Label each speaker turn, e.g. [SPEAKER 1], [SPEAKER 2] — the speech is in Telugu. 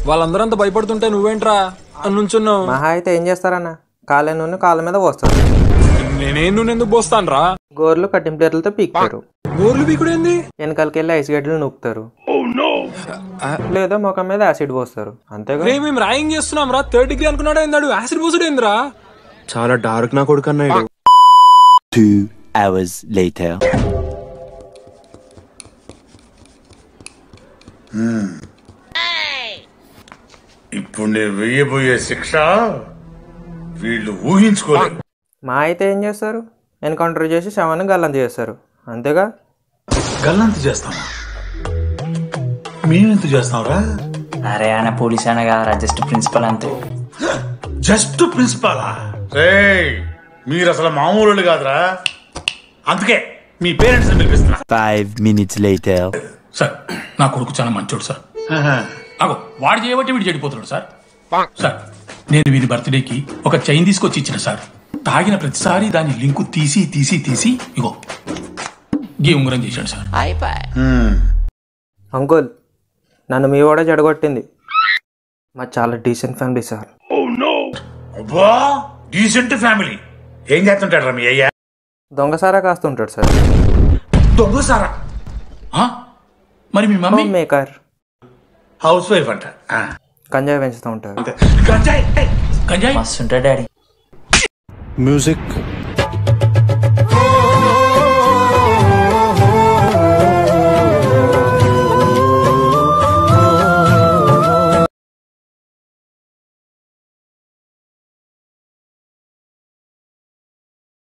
[SPEAKER 1] వాళ్ళందరూ అంత భయపడుతుంటే నువ్వేంట్రా నుంచున్నావు?
[SPEAKER 2] మహా అయితే ఏం చేస్తారన్న, కాళ్ళ నూనె కాళ్ళ మీద పోస్తారు.
[SPEAKER 1] నేనేం నూనె ఎందుకు పోస్తాను రా?
[SPEAKER 2] గోర్లు కట్టిన ప్లేట్లతో పీకుతారు.
[SPEAKER 1] గోర్లు పీకుడు ఏంది?
[SPEAKER 2] వెనకాలకి వెళ్ళి ఐస్ గడ్డలు నూపుతారు, లేదా ముఖం మీద యాసిడ్ పోస్తారు. అంతేగా.
[SPEAKER 1] మేము ర్యాగింగ్ చేస్తున్నాం రా. 3rd డిగ్రీ అనుకున్నాడు ఏందాడు? యాసిడ్ పోసుడు ఏందిరా?
[SPEAKER 3] చాలా డార్క్ నా కొడుకు అన్నాడు.
[SPEAKER 4] 2 hours later.
[SPEAKER 5] ఇప్పుడు నేను వేయబోయే శిక్ష వీళ్ళు ఊహించుకోలేదు.
[SPEAKER 2] మా అయితే ఏం చేస్తారు, ఎన్కౌంటర్ చేసి శవాన్ని గల్లంత చేస్తారు. అంతేగా.
[SPEAKER 5] గల్లంత చేస్తామా? మేమెంత చేస్తాంరా?
[SPEAKER 6] అరే ఆయన పోలీస్ అయినా కాదురా, జస్ట్ ప్రిన్సిపల్ అంతే.
[SPEAKER 5] జస్ట్ ప్రిన్సిపాలా? మీరు అసలు మామూలు కాదురా. అందుకే మీ పేరెంట్స్ పిలిపిస్తున్నా.
[SPEAKER 4] 5 minutes later.
[SPEAKER 7] సార్ నా కొడుకు చాలా మంచోడు సార్. అగో వాడు చేయబట్టి వీడు చెడిపోతున్నాడు సార్. సార్ నేను వీడి బర్త్డేకి ఒక చైన్ తీసుకొచ్చి ఇచ్చిన సార్. తాగిన ప్రతిసారి దాని లింకు తీసి తీసి తీసి ఇగో గీ ఉంగరం చేశాడు సార్.
[SPEAKER 2] అంకుల్, నన్ను మీ వాడే చెడగొట్టింది. మా చాలా డీసెంట్ ఫ్యామిలీ సార్.
[SPEAKER 5] అబ్బా డీసెంట్ ఫ్యామిలీ. ఏం చేస్తుంటాడు రా మీ అయ్యా?
[SPEAKER 2] దొంగసారా కాస్తుంటాడు సార్.
[SPEAKER 5] దొంగసారా?
[SPEAKER 7] మరి మీ మమ్మీ?
[SPEAKER 2] మేకర్,
[SPEAKER 5] హౌస్ వైఫ్ అంట.
[SPEAKER 2] గంజాయి పెంచుతూ ఉంటారు.
[SPEAKER 5] గంజాయి
[SPEAKER 7] గంజాయి
[SPEAKER 6] మస్తు ఉంటాడు డాడీ.
[SPEAKER 3] మ్యూజిక్